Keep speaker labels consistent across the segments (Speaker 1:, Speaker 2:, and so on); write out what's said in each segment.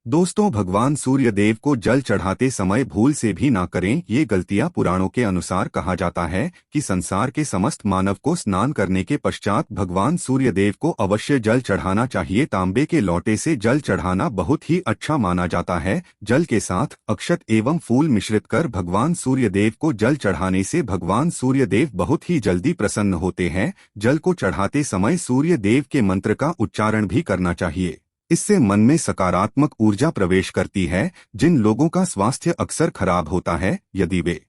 Speaker 1: दोस्तों, भगवान सूर्य देव को जल चढ़ाते समय भूल से भी ना करें। ये गलतियां पुराणों के अनुसार कहा जाता है कि संसार के समस्त मानव को स्नान करने के पश्चात भगवान सूर्य देव को अवश्य जल चढ़ाना चाहिए। तांबे के लोटे से जल चढ़ाना बहुत ही अच्छा माना जाता है। जल के साथ अक्षत एवं फूल मिश्रित कर भगवान सूर्य देव को जल चढ़ाने से भगवान सूर्य देव बहुत ही जल्दी प्रसन्न होते हैं। जल को चढ़ाते समय सूर्य देव के मंत्र का उच्चारण भी करना चाहिए। इससे मन में सकारात्मक ऊर्जा प्रवेश करती है। जिन लोगों का स्वास्थ्य अक्सर खराब होता है, यदि वे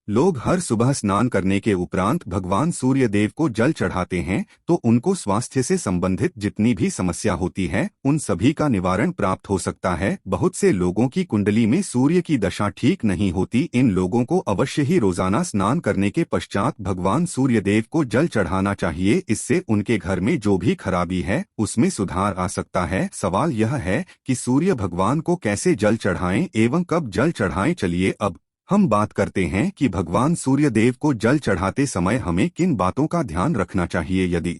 Speaker 1: लोग हर सुबह स्नान करने के उपरांत भगवान सूर्य देव को जल चढ़ाते हैं, तो उनको स्वास्थ्य से संबंधित जितनी भी समस्या होती है, उन सभी का निवारण प्राप्त हो सकता है। बहुत से लोगों की कुंडली में सूर्य की दशा ठीक नहीं होती। इन लोगों को अवश्य ही रोजाना स्नान करने के पश्चात भगवान सूर्य देव को जल चढ़ाना चाहिए। इससे उनके घर में जो भी खराबी है, उसमें सुधार आ सकता है। सवाल यह है कि सूर्य भगवान को कैसे जल चढ़ाएं एवं कब जल चढ़ाएं। चलिए अब हम बात करते हैं कि भगवान सूर्य देव को जल चढ़ाते समय हमें किन बातों का ध्यान रखना चाहिए। यदि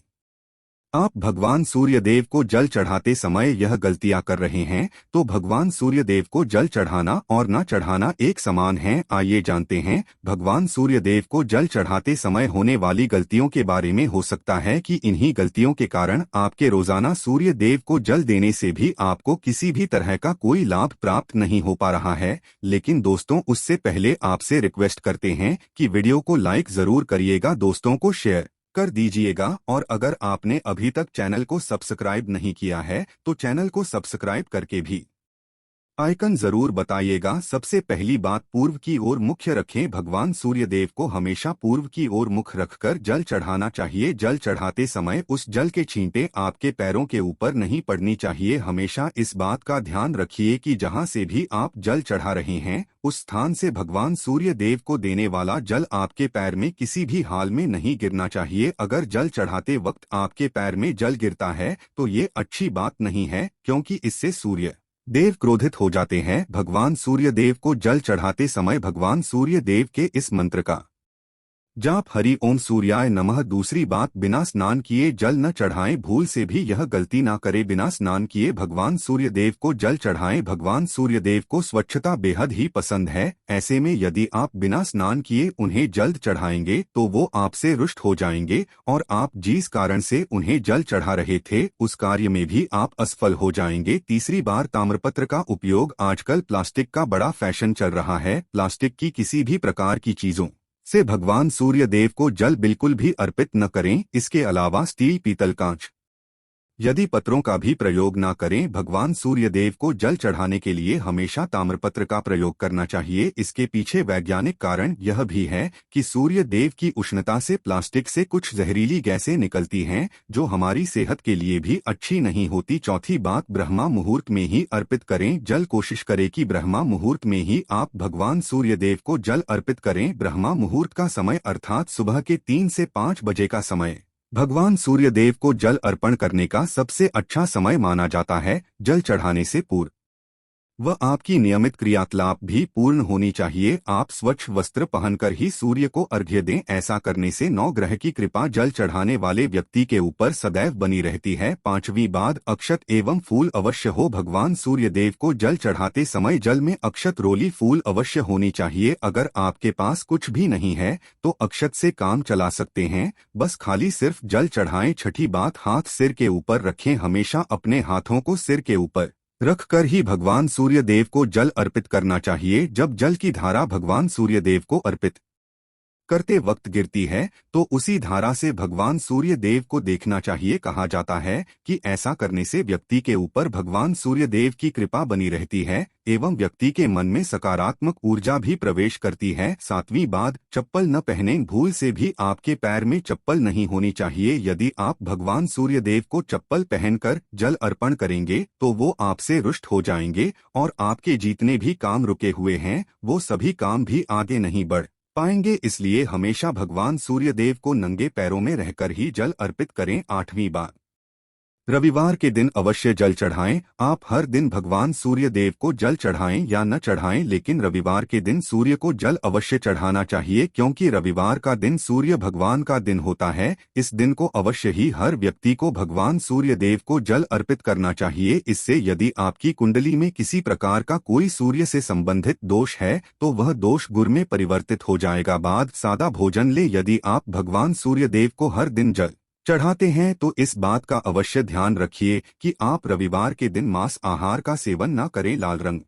Speaker 1: आप भगवान सूर्य देव को जल चढ़ाते समय यह गलतियां कर रहे हैं, तो भगवान सूर्य देव को जल चढ़ाना और न चढ़ाना एक समान है। आइए जानते हैं भगवान सूर्य देव को जल चढ़ाते समय होने वाली गलतियों के बारे में। हो सकता है कि इन्हीं गलतियों के कारण आपके रोजाना सूर्य देव को जल देने से भी आपको किसी भी तरह का कोई लाभ प्राप्त नहीं हो पा रहा है। लेकिन दोस्तों, उससे पहले आपसे रिक्वेस्ट करते हैं कि वीडियो को लाइक जरूर करिएगा, दोस्तों को शेयर कर दीजिएगा, और अगर आपने अभी तक चैनल को सब्सक्राइब नहीं किया है तो चैनल को सब्सक्राइब करके भी आइकन जरूर बताइएगा। सबसे पहली बात, पूर्व की ओर मुख्य रखें। भगवान सूर्य देव को हमेशा पूर्व की ओर मुख रखकर जल चढ़ाना चाहिए। जल चढ़ाते समय उस जल के छींटे आपके पैरों के ऊपर नहीं पड़नी चाहिए। हमेशा इस बात का ध्यान रखिए कि जहां से भी आप जल चढ़ा रहे हैं, उस स्थान से भगवान सूर्य देव को देने वाला जल आपके पैर में किसी भी हाल में नहीं गिरना चाहिए। अगर जल चढ़ाते वक्त आपके पैर में जल गिरता है तो ये अच्छी बात नहीं है, क्योंकि इससे सूर्य देव क्रोधित हो जाते हैं। भगवान सूर्य देव को जल चढ़ाते समय भगवान सूर्य देव के इस मंत्र का जाप हरि ओम सूर्याय नमः। दूसरी बात, बिना स्नान किए जल न चढ़ाएं। भूल से भी यह गलती ना करें। बिना स्नान किए भगवान सूर्य देव को जल चढ़ाएं। भगवान सूर्य देव को स्वच्छता बेहद ही पसंद है। ऐसे में यदि आप बिना स्नान किए उन्हें जल चढ़ाएंगे तो वो आपसे रुष्ट हो जाएंगे, और आप जिस कारण से उन्हें जल चढ़ा रहे थे, उस कार्य में भी आप असफल हो जाएंगे। तीसरी बार, ताम्रपत्र का उपयोग। आजकल प्लास्टिक का बड़ा फैशन चल रहा है। प्लास्टिक की किसी भी प्रकार की चीजों से भगवान सूर्य देव को जल बिल्कुल भी अर्पित न करें। इसके अलावा स्टील, पीतल, कांच यदि पत्रों का भी प्रयोग ना करें। भगवान सूर्य देव को जल चढ़ाने के लिए हमेशा ताम्रपत्र का प्रयोग करना चाहिए। इसके पीछे वैज्ञानिक कारण यह भी है कि सूर्य देव की उष्णता से प्लास्टिक से कुछ जहरीली गैसें निकलती हैं, जो हमारी सेहत के लिए भी अच्छी नहीं होती। चौथी बात, ब्रह्मा मुहूर्त में ही अर्पित करें जल। कोशिश करें कि ब्रह्मा मुहूर्त में ही आप भगवान सूर्य देव को जल अर्पित करें। ब्रह्मा मुहूर्त का समय अर्थात सुबह के 3 से 5 बजे का समय भगवान सूर्य देव को जल अर्पण करने का सबसे अच्छा समय माना जाता है। जल चढ़ाने से पूर्व वह आपकी नियमित क्रियाकलाप भी पूर्ण होनी चाहिए। आप स्वच्छ वस्त्र पहनकर ही सूर्य को अर्घ्य दें। ऐसा करने से नौ ग्रह की कृपा जल चढ़ाने वाले व्यक्ति के ऊपर सदैव बनी रहती है। पांचवी बात, अक्षत एवं फूल अवश्य हो। भगवान सूर्य देव को जल चढ़ाते समय जल में अक्षत, रोली, फूल अवश्य होनी चाहिए। अगर आपके पास कुछ भी नहीं है तो अक्षत से काम चला सकते हैं। बस खाली सिर्फ जल चढ़ाएं। छठी बात, हाथ सिर के ऊपर रखें। हमेशा अपने हाथों को सिर के ऊपर रखकर ही भगवान सूर्य देव को जल अर्पित करना चाहिए। जब जल की धारा भगवान सूर्य देव को अर्पित करते वक्त गिरती है तो उसी धारा से भगवान सूर्य देव को देखना चाहिए। कहा जाता है कि ऐसा करने से व्यक्ति के ऊपर भगवान सूर्य देव की कृपा बनी रहती है एवं व्यक्ति के मन में सकारात्मक ऊर्जा भी प्रवेश करती है। सातवीं बात, चप्पल न पहने। भूल से भी आपके पैर में चप्पल नहीं होनी चाहिए। यदि आप भगवान सूर्य देव को चप्पल पहनकर जल अर्पण करेंगे तो वो आपसे रुष्ट हो जाएंगे, और आपके जितने भी काम रुके हुए हैं वो सभी काम भी आगे नहीं बढ़ पाएंगे। इसलिए हमेशा भगवान सूर्य देव को नंगे पैरों में रहकर ही जल अर्पित करें। आठवीं बात, रविवार के दिन अवश्य जल चढ़ाएं। आप हर दिन भगवान सूर्य देव को जल चढ़ाएं या न चढ़ाएं, लेकिन रविवार के दिन सूर्य को जल अवश्य चढ़ाना चाहिए, क्योंकि रविवार का दिन सूर्य भगवान का दिन होता है। इस दिन को अवश्य ही हर व्यक्ति को भगवान सूर्य देव को जल अर्पित करना चाहिए। इससे यदि आपकी कुंडली में किसी प्रकार का कोई सूर्य से संबंधित दोष है तो वह दोष गुर में परिवर्तित हो जाएगा। बाद सादा भोजन ले। यदि आप भगवान सूर्य देव को हर दिन जल चढ़ाते हैं तो इस बात का अवश्य ध्यान रखिए कि आप रविवार के दिन मांस आहार का सेवन न करें। लाल रंग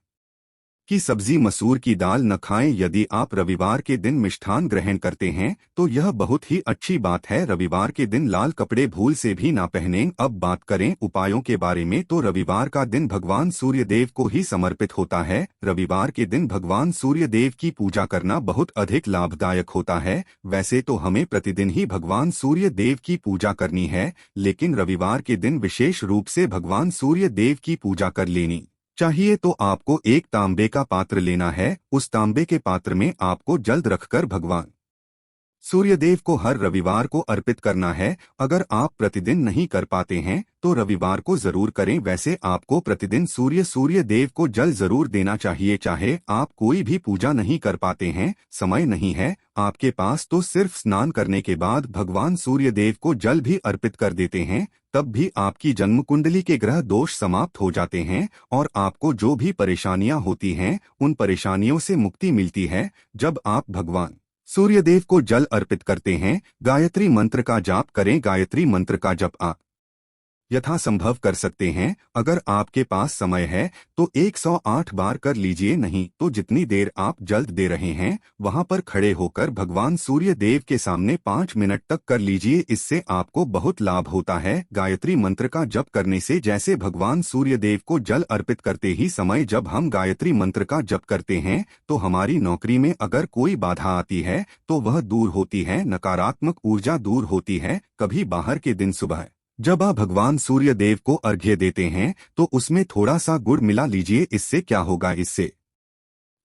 Speaker 1: की सब्जी, मसूर की दाल न खाएं। यदि आप रविवार के दिन मिष्ठान ग्रहण करते हैं तो यह बहुत ही अच्छी बात है। रविवार के दिन लाल कपड़े भूल से भी ना पहनें। अब बात करें उपायों के बारे में, तो रविवार का दिन भगवान सूर्य देव को ही समर्पित होता है। रविवार के दिन भगवान सूर्य देव की पूजा करना बहुत अधिक लाभदायक होता है। वैसे तो हमें प्रतिदिन ही भगवान सूर्य देव की पूजा करनी है, लेकिन रविवार के दिन विशेष रूप से भगवान सूर्य देव की पूजा कर लेनी चाहिए। तो आपको एक तांबे का पात्र लेना है। उस तांबे के पात्र में आपको जल रखकर भगवान सूर्यदेव को हर रविवार को अर्पित करना है। अगर आप प्रतिदिन नहीं कर पाते हैं तो रविवार को जरूर करें। वैसे आपको प्रतिदिन सूर्य देव को जल जरूर देना चाहिए। चाहे आप कोई भी पूजा नहीं कर पाते हैं, समय नहीं है आपके पास, तो सिर्फ स्नान करने के बाद भगवान सूर्य देव को जल भी अर्पित कर देते हैं, तब भी आपकी जन्म कुंडली के ग्रह दोष समाप्त हो जाते हैं और आपको जो भी परेशानियां होती हैं उन परेशानियों से मुक्ति मिलती है। जब आप भगवान सूर्यदेव को जल अर्पित करते हैं, गायत्री मंत्र का जाप करें। गायत्री मंत्र का जप आप यथासंभव कर सकते हैं। अगर आपके पास समय है तो 108 बार कर लीजिए, नहीं तो जितनी देर आप जल दे रहे हैं वहां पर खड़े होकर भगवान सूर्य देव के सामने 5 मिनट तक कर लीजिए। इससे आपको बहुत लाभ होता है। गायत्री मंत्र का जप करने से, जैसे भगवान सूर्य देव को जल अर्पित करते ही समय जब हम गायत्री मंत्र का जप करते हैं तो हमारी नौकरी में अगर कोई बाधा आती है तो वह दूर होती है, नकारात्मक ऊर्जा दूर होती है। कभी बाहर के दिन सुबह जब आप भगवान सूर्य देव को अर्घ्य देते हैं तो उसमें थोड़ा सा गुड़ मिला लीजिए। इससे क्या होगा, इससे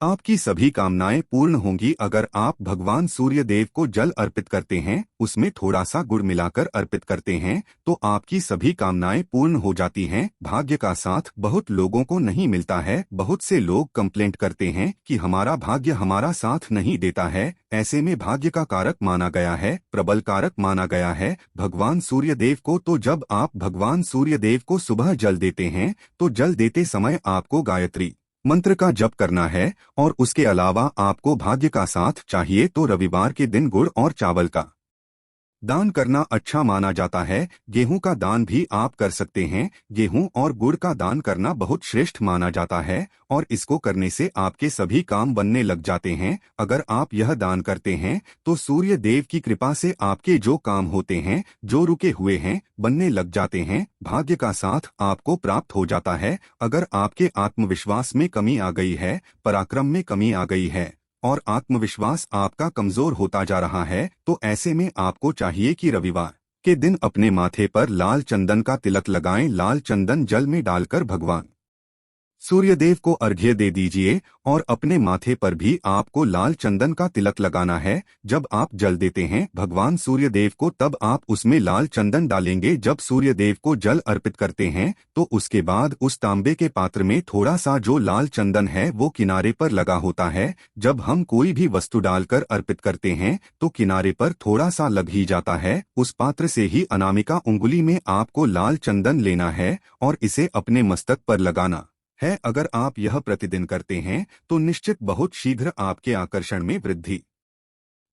Speaker 1: आपकी सभी कामनाएं पूर्ण होंगी। अगर आप भगवान सूर्य देव को जल अर्पित करते हैं, उसमें थोड़ा सा गुड़ मिलाकर अर्पित करते हैं, तो आपकी सभी कामनाएं पूर्ण हो जाती हैं। भाग्य का साथ बहुत लोगों को नहीं मिलता है। बहुत से लोग कंप्लेंट करते हैं कि हमारा भाग्य हमारा साथ नहीं देता है। ऐसे में भाग्य का कारक माना गया है, प्रबल कारक माना गया है भगवान सूर्य देव को। तो जब आप भगवान सूर्य देव को सुबह जल देते हैं तो जल देते समय आपको गायत्री मंत्र का जप करना है, और उसके अलावा आपको भाग्य का साथ चाहिए तो रविवार के दिन गुड़ और चावल का दान करना अच्छा माना जाता है। गेहूं का दान भी आप कर सकते हैं। गेहूं और गुड़ का दान करना बहुत श्रेष्ठ माना जाता है और इसको करने से आपके सभी काम बनने लग जाते हैं। अगर आप यह दान करते हैं तो सूर्य देव की कृपा से आपके जो काम होते हैं, जो रुके हुए हैं, बनने लग जाते हैं। भाग्य का साथ आपको प्राप्त हो जाता है। अगर आपके आत्मविश्वास में कमी आ गई है, पराक्रम में कमी आ गई है और आत्मविश्वास आपका कमजोर होता जा रहा है, तो ऐसे में आपको चाहिए कि रविवार के दिन अपने माथे पर लाल चंदन का तिलक लगाएं। लाल चंदन जल में डालकर भगवान सूर्यदेव को अर्घ्य दे दीजिए और अपने माथे पर भी आपको लाल चंदन का तिलक लगाना है। जब आप जल देते हैं भगवान सूर्यदेव को, तब आप उसमें लाल चंदन डालेंगे। जब सूर्यदेव को जल अर्पित करते हैं तो उसके बाद उस तांबे के पात्र में थोड़ा सा जो लाल चंदन है वो किनारे पर लगा होता है। जब हम कोई भी वस्तु डालकर अर्पित करते हैं तो किनारे पर थोड़ा सा लग ही जाता है। उस पात्र से ही अनामिका उंगली में आपको लाल चंदन लेना है और इसे अपने मस्तक पर लगाना है। अगर आप यह प्रतिदिन करते हैं तो निश्चित बहुत शीघ्र आपके आकर्षण में वृद्धि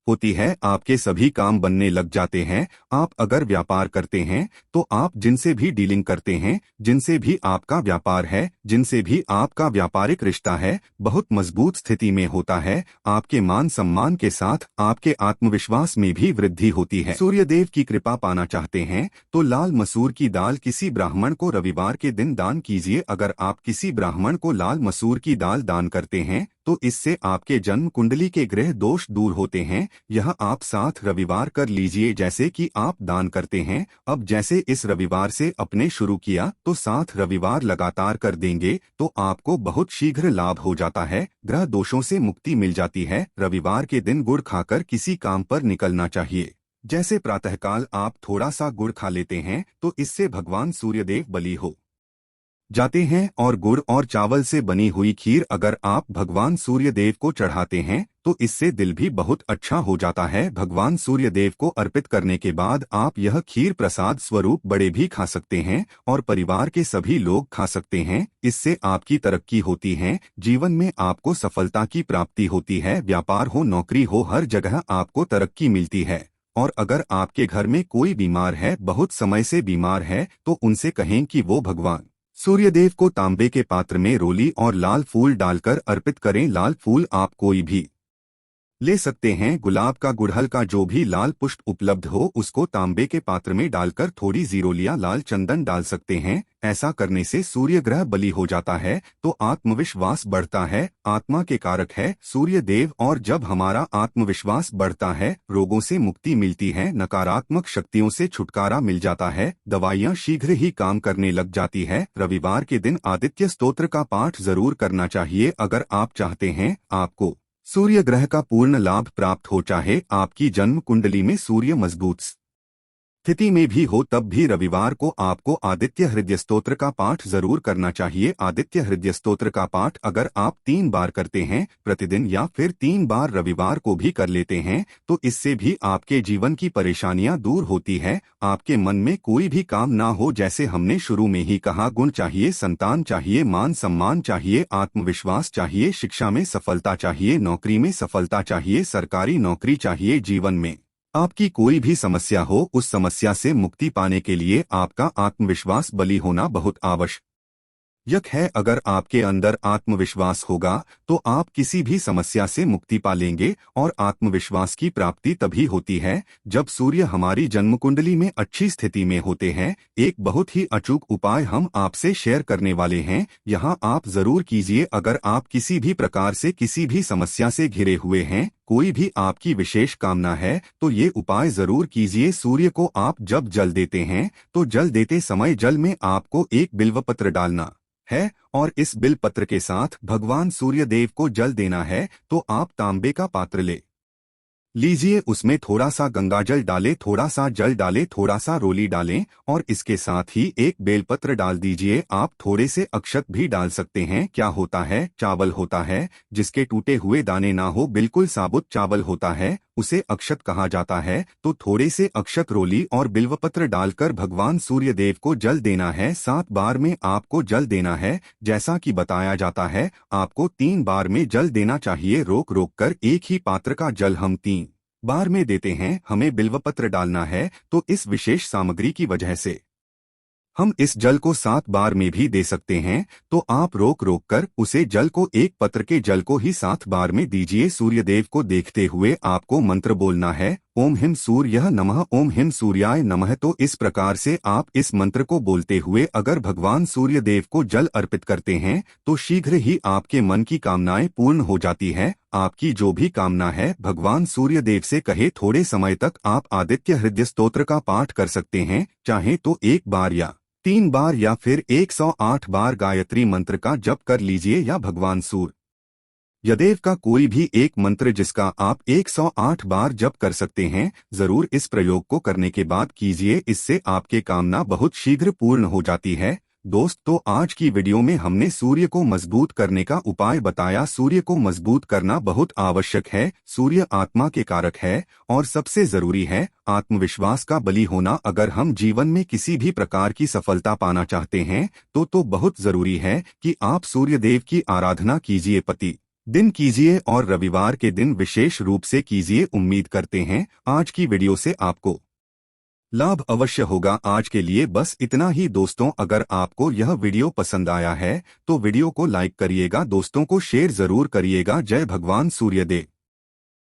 Speaker 1: होती है। आपके सभी काम बनने लग जाते हैं। आप अगर व्यापार करते हैं तो आप जिनसे भी डीलिंग करते हैं, जिनसे भी आपका व्यापार है, जिनसे भी आपका व्यापारिक रिश्ता है, बहुत मजबूत स्थिति में होता है। आपके मान सम्मान के साथ आपके आत्मविश्वास में भी वृद्धि होती है। सूर्यदेव की कृपा पाना चाहते हैं तो लाल मसूर की दाल किसी ब्राह्मण को रविवार के दिन दान कीजिए। अगर आप किसी ब्राह्मण को लाल मसूर की दाल दान करते हैं तो इससे आपके जन्म कुंडली के ग्रह दोष दूर होते हैं। यह आप 7 रविवार कर लीजिए जैसे कि आप दान करते हैं। अब जैसे इस रविवार से अपने शुरू किया तो 7 रविवार लगातार कर देंगे तो आपको बहुत शीघ्र लाभ हो जाता है। ग्रह दोषों से मुक्ति मिल जाती है। रविवार के दिन गुड़ खाकर किसी काम पर निकलना चाहिए। जैसे प्रातःकाल आप थोड़ा सा गुड़ खा लेते हैं तो इससे भगवान सूर्यदेव बली हो जाते हैं, और गुड़ और चावल से बनी हुई खीर अगर आप भगवान सूर्यदेव को चढ़ाते हैं तो इससे दिल भी बहुत अच्छा हो जाता है। भगवान सूर्यदेव को अर्पित करने के बाद आप यह खीर प्रसाद स्वरूप बड़े भी खा सकते हैं और परिवार के सभी लोग खा सकते हैं। इससे आपकी तरक्की होती है, जीवन में आपको सफलता की प्राप्ति होती है, व्यापार हो नौकरी हो हर जगह आपको तरक्की मिलती है। और अगर आपके घर में कोई बीमार है, बहुत समय से बीमार है, तो उनसे कहें कि वो भगवान सूर्यदेव को तांबे के पात्र में रोली और लाल फूल डालकर अर्पित करें। लाल फूल आप कोई भी ले सकते हैं, गुलाब का, गुड़हल का, जो भी लाल पुष्प उपलब्ध हो उसको तांबे के पात्र में डालकर थोड़ी जीरोलिया लाल चंदन डाल सकते हैं। ऐसा करने से सूर्य ग्रह बली हो जाता है तो आत्मविश्वास बढ़ता है। आत्मा के कारक है सूर्य देव, और जब हमारा आत्मविश्वास बढ़ता है रोगों से मुक्ति मिलती है, नकारात्मक शक्तियों से छुटकारा मिल जाता है, दवाइयाँ शीघ्र ही काम करने लग जाती है। रविवार के दिन आदित्य स्तोत्र का पाठ जरूर करना चाहिए अगर आप चाहते हैं आपको सूर्य ग्रह का पूर्ण लाभ प्राप्त हो। चाहे आपकी जन्म कुंडली में सूर्य मजबूत स्थिति में भी हो तब भी रविवार को आपको आदित्य हृदय स्तोत्र का पाठ जरूर करना चाहिए। आदित्य हृदय स्तोत्र का पाठ अगर आप 3 बार करते हैं प्रतिदिन या फिर 3 बार रविवार को भी कर लेते हैं तो इससे भी आपके जीवन की परेशानियां दूर होती है। आपके मन में कोई भी काम ना हो, जैसे हमने शुरू में ही कहा, गुण चाहिए, संतान चाहिए, मान सम्मान चाहिए, आत्मविश्वास चाहिए, शिक्षा में सफलता चाहिए, नौकरी में सफलता चाहिए, सरकारी नौकरी चाहिए, जीवन में आपकी कोई भी समस्या हो उस समस्या से मुक्ति पाने के लिए आपका आत्मविश्वास बली होना बहुत आवश्यक है। अगर आपके अंदर आत्मविश्वास होगा तो आप किसी भी समस्या से मुक्ति पा लेंगे, और आत्मविश्वास की प्राप्ति तभी होती है जब सूर्य हमारी जन्म कुंडली में अच्छी स्थिति में होते हैं। एक बहुत ही अचूक उपाय हम आपसे शेयर करने वाले हैं, यहाँ आप जरूर कीजिए। अगर आप किसी भी प्रकार से किसी भी समस्या से घिरे हुए हैं, कोई भी आपकी विशेष कामना है, तो ये उपाय जरूर कीजिए। सूर्य को आप जब जल देते हैं तो जल देते समय जल में आपको एक बिल्वपत्र डालना है, और इस बिलपत्र के साथ भगवान सूर्यदेव को जल देना है। तो आप तांबे का पात्र ले लीजिए, उसमें थोड़ा सा गंगाजल डालें, थोड़ा सा जल डालें, थोड़ा सा रोली डालें, और इसके साथ ही एक बेलपत्र डाल दीजिए। आप थोड़े से अक्षत भी डाल सकते हैं। क्या होता है, चावल होता है जिसके टूटे हुए दाने ना हो, बिल्कुल साबुत चावल होता है, उसे अक्षत कहा जाता है। तो थोड़े से अक्षत, रोली और बिल्वपत्र डालकर भगवान सूर्यदेव को जल देना है। 7 बार में आपको जल देना है। जैसा कि बताया जाता है आपको 3 बार में जल देना चाहिए, रोक रोक कर। एक ही पात्र का जल हम 3 बार में देते हैं। हमें बिल्वपत्र डालना है, तो इस विशेष सामग्री की वजह से हम इस जल को 7 बार में भी दे सकते हैं। तो आप रोक रोक कर उसे जल को, एक पत्र के जल को ही 7 बार में दीजिए। सूर्यदेव को देखते हुए आपको मंत्र बोलना है, ओम हिम सूर्यः नमः, ओम हिम सूर्याय नमः। तो इस प्रकार से आप इस मंत्र को बोलते हुए अगर भगवान सूर्यदेव को जल अर्पित करते हैं तो शीघ्र ही आपके मन की कामनाएं पूर्ण हो जाती है। आपकी जो भी कामना है भगवान सूर्यदेव से कहे। थोड़े समय तक आप आदित्य हृदय स्तोत्र का पाठ कर सकते हैं, चाहे तो 1 बार या 3 बार या फिर 108 बार गायत्री मंत्र का जप कर लीजिए, या भगवान सूर्यदेव का कोई भी एक मंत्र जिसका आप 108 बार जप कर सकते हैं। जरूर इस प्रयोग को करने के बाद कीजिए, इससे आपके कामना बहुत शीघ्र पूर्ण हो जाती है। दोस्त, तो आज की वीडियो में हमने सूर्य को मजबूत करने का उपाय बताया। सूर्य को मजबूत करना बहुत आवश्यक है। सूर्य आत्मा के कारक है और सबसे जरूरी है आत्मविश्वास का बली होना। अगर हम जीवन में किसी भी प्रकार की सफलता पाना चाहते हैं तो बहुत जरूरी है कि आप सूर्यदेव की आराधना कीजिए, प्रति दिन कीजिए, और रविवार के दिन विशेष रूप से कीजिए। उम्मीद करते हैं आज की वीडियो से आपको लाभ अवश्य होगा। आज के लिए बस इतना ही दोस्तों। अगर आपको यह वीडियो पसंद आया है तो वीडियो को लाइक करिएगा, दोस्तों को शेयर जरूर करिएगा। जय भगवान सूर्यदेव।